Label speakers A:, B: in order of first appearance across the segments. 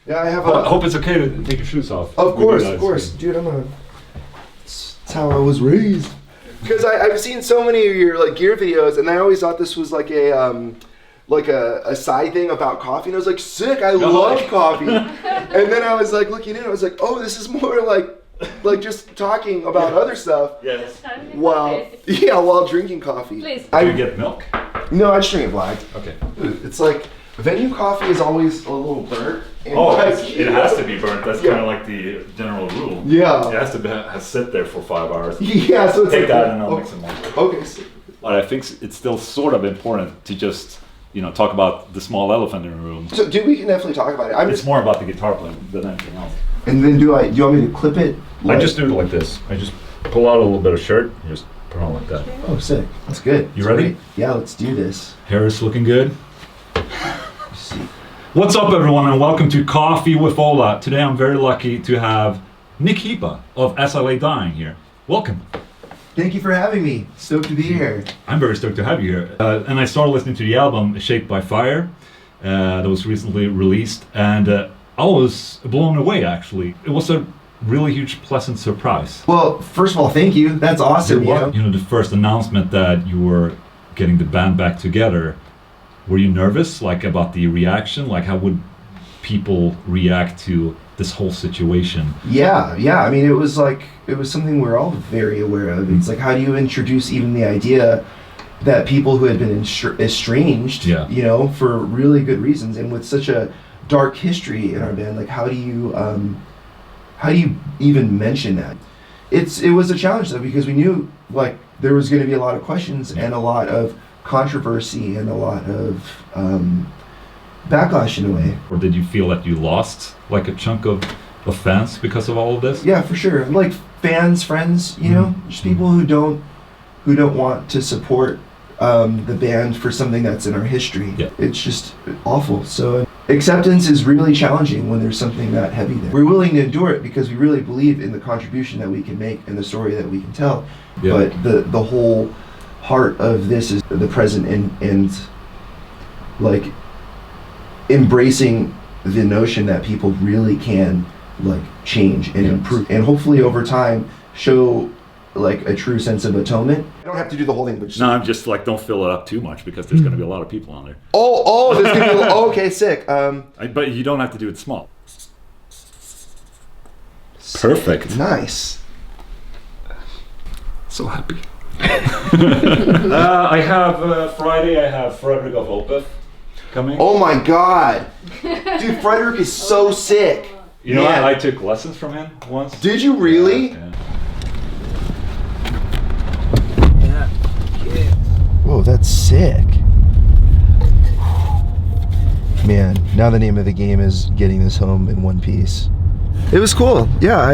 A: Yeah, I have
B: I hope it's okay to take your shoes off.
A: Of course. Dude, that's how I was raised. Because I've seen so many of your like gear videos, and I always thought this was like a side thing about coffee, and I was like, sick, I love coffee. And then I was like looking in, I was like, oh, this is more like just talking about other stuff.
B: Yes.
A: While drinking coffee.
C: Please.
B: Do you get milk?
A: No, I just drink it black.
B: Okay.
A: It's like venue coffee is always a little burnt.
B: It has to be burnt. That's kind of like the general rule.
A: Yeah.
B: It has to sit there for 5 hours.
A: Yeah, so it's
B: take
A: like,
B: that and I'll mix them up.
A: Okay.
B: But I think it's still sort of important to just, talk about the small elephant in the room.
A: So, dude, we can definitely talk about it.
B: It's more about the guitar playing than anything else.
A: And then do you want me to clip it?
B: I just do it like this. I just pull out a little bit of shirt and just put it on like that.
A: Oh, sick. That's good.
B: You ready?
A: Great. Yeah, let's do this.
B: Hair is looking good.
A: Let's see.
B: What's up, everyone, and welcome to Coffee with Ola. Today I'm very lucky to have Nick Hipa of SLA Dying here. Welcome.
A: Thank you for having me. Stoked to be here.
B: I'm very stoked to have you here. And I started listening to the album Shaped by Fire that was recently released, and I was blown away, actually. It was a really huge, pleasant surprise.
A: Well, first of all, thank you. That's awesome.
B: The first announcement that you were getting the band back together, were you nervous, about the reaction? How would people react to this whole situation?
A: Yeah. I mean, it was something we're all very aware of. It's like, how do you introduce even the idea that people who had been estranged, for really good reasons, and with such a dark history in our band, how do you even mention that? It was a challenge though, because we knew there was going to be a lot of questions and a lot of controversy and a lot of backlash in a way.
B: Or did you feel that you lost a chunk of fans because of all of this?
A: Yeah, for sure. Fans, friends, just people who don't want to support the band for something that's in our history.
B: Yeah.
A: It's just awful. So acceptance is really challenging when there's something that heavy there. We're willing to endure it because we really believe in the contribution that we can make and the story that we can tell.
B: Yeah.
A: But the whole heart of this is the present and embracing the notion that people really can change and improve, and hopefully over time show a true sense of atonement. I don't have to do the whole thing, but
B: No, I'm just don't fill it up too much because there's going to be a lot of people on there.
A: Oh, there's gonna be okay, sick.
B: But you don't have to do it small. Perfect.
A: Nice.
B: So happy. I have Friday. I have Frederick of Opeth coming.
A: Oh my god, dude, Frederick is so sick.
B: I took lessons from him once.
A: Did you really?
B: Yeah.
A: Whoa, that's sick. Man, now the name of the game is getting this home in one piece. It was cool. Yeah, I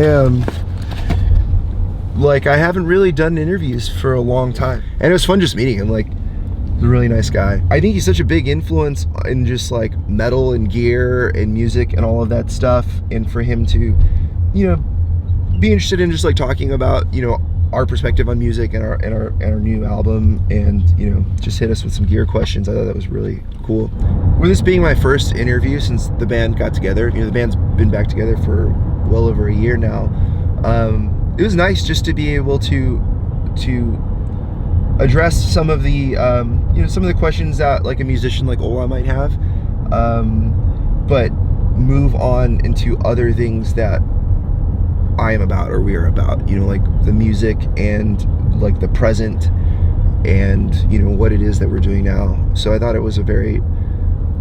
A: haven't really done interviews for a long time. And it was fun just meeting him. He's a really nice guy. I think he's such a big influence in just metal and gear and music and all of that stuff. And for him to, be interested in just talking about, our perspective on music and our new album, and just hit us with some gear questions. I thought that was really cool. With this being my first interview since the band got together, the band's been back together for well over a year now. It was nice just to be able to address some of the some of the questions that a musician like Ola might have, but move on into other things that I am about, or we are about, the music and the present and what it is that we're doing now. So I thought it was a very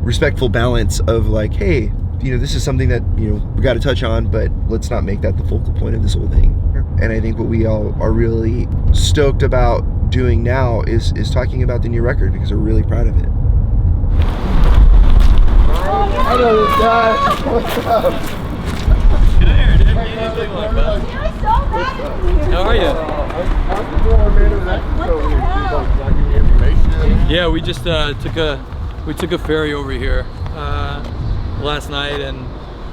A: respectful balance of hey, this is something that we got to touch on, but let's not make that the focal point of this whole thing. And I think what we all are really stoked about doing now is talking about the new record, because we're really proud of it. Hello, guys. What's up?
D: How are you? Yeah, we just took a ferry over here last night and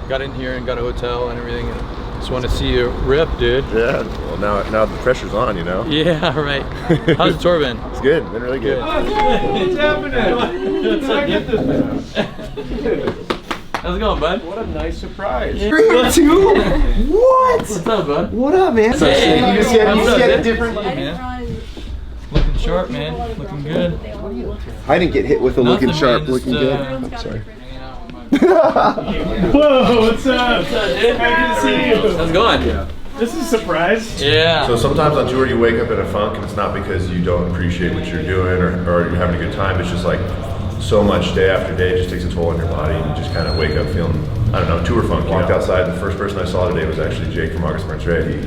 D: got in here and got a hotel and everything. And just want to see you rip, dude.
E: Yeah. Well, now the pressure's on,
D: Yeah, right. How's the tour been?
E: It's good. Been really good.
D: What's happening? Let's get this. How's it going, bud?
E: What a nice surprise.
A: You too? What?
D: What's up, bud?
A: What up, man?
D: Hey,
A: you just get a different.
D: man. Looking sharp, man. Looking good.
A: I didn't get hit with a
D: Nothing,
A: looking sharp,
D: man,
A: looking
D: just,
A: good.
D: I'm
A: sorry.
C: Whoa, what's up?
D: What's up, dude?
C: Happy to see you.
D: How's it going?
C: This is a surprise.
D: Yeah.
E: So sometimes on tour you wake up in a funk and it's not because you don't appreciate what you're doing or you're having a good time. It's just like so much day after day just takes a toll on your body and you just kind of wake up feeling, I don't know, tour funk. Walked outside, the first person I saw today was actually Jake from August Burns Ray.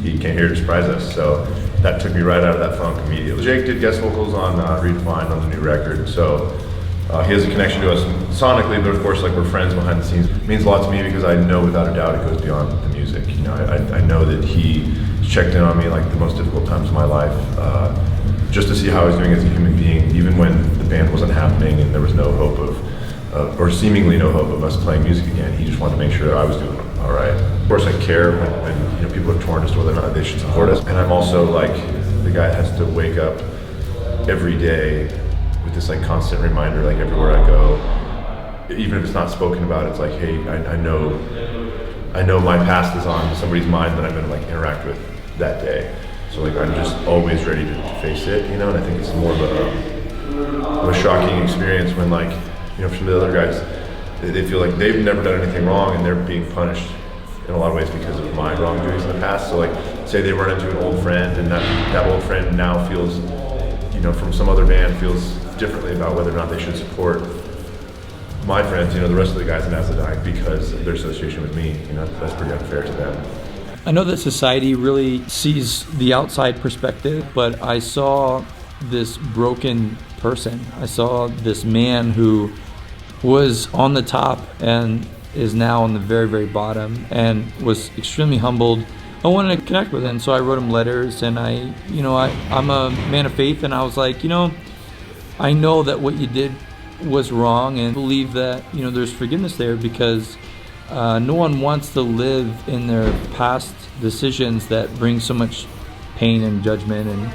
E: He came here to surprise us. So that took me right out of that funk immediately. Jake did guest vocals on Redefined on the new record. So he has a connection to us sonically, but of course, like we're friends behind the scenes. It means a lot to me because I know without a doubt it goes beyond the music. You know, I know that he checked in on me like the most difficult times of my life, just to see how I was doing as a human being, even when the band wasn't happening and there was no hope of, or seemingly no hope of us playing music again. He just wanted to make sure that I was doing all right. Of course, I care when you know people are torn as to whether or not they should support us, and I'm also like the guy that has to wake up every day with this like constant reminder, like everywhere I go, even if it's not spoken about, it's like, hey, I know my past is on somebody's mind that I'm gonna like interact with that day. So like I'm just always ready to face it, you know. And I think it's more of a shocking experience when like, you know, from the other guys, they feel like they've never done anything wrong and they're being punished in a lot of ways because of my wrongdoings in the past. So like, say they run into an old friend and that old friend now feels, you know, from some other band feels differently about whether or not they should support my friends, you know, the rest of the guys in Azadyne because of their association with me. You know, that's pretty unfair to them.
D: I know that society really sees the outside perspective, but I saw this broken person. I saw this man who was on the top and is now on the very, very bottom and was extremely humbled. I wanted to connect with him, so I wrote him letters, and I'm a man of faith, and I was like, you know, I know that what you did was wrong, and believe that, you know, there's forgiveness there because no one wants to live in their past decisions that bring so much pain and judgment and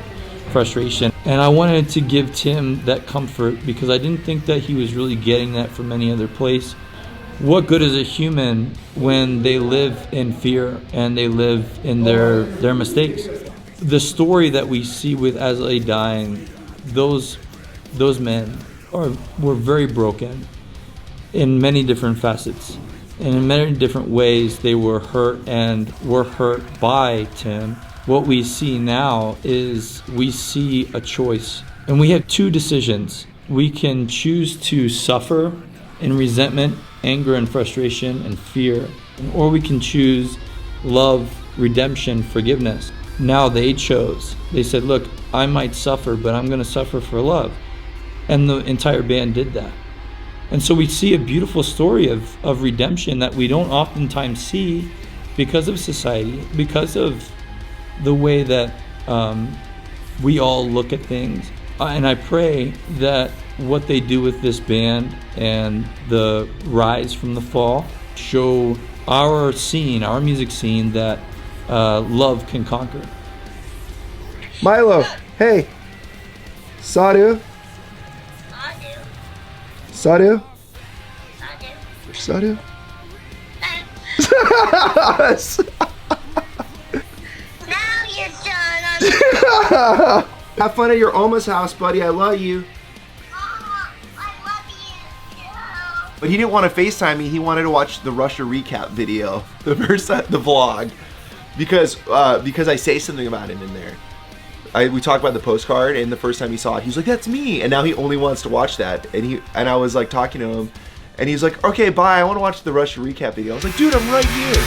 D: frustration. And I wanted to give Tim that comfort because I didn't think that he was really getting that from any other place. What good is a human when they live in fear and they live in their mistakes? The story that we see with Azadyne, those men were very broken in many different facets. And in many different ways, they were hurt and were hurt by Tim. What we see now is we see a choice. And we have two decisions. We can choose to suffer in resentment, anger and frustration and fear, or we can choose love, redemption, forgiveness. Now they chose. They said, look, I might suffer, but I'm going to suffer for love. And the entire band did that. And so we see a beautiful story of redemption that we don't oftentimes see because of society, because of the way that we all look at things. And I pray that what they do with this band and the rise from the fall show our scene, our music scene, that love can conquer.
A: Milo, hey. Sadhu. Sadhu? Sadhu?
F: Now you're done.
A: Have fun at your Oma's house, buddy. I love you.
F: I love you too.
A: But he didn't want to FaceTime me. He wanted to watch the Russia recap video, the vlog, because I say something about him in there. We talked about the postcard, and the first time he saw it, he was like, "That's me!" And now he only wants to watch that. And I was like talking to him, and he's like, "Okay, bye. I want to watch the Russia recap video." I was like, "Dude, I'm right here."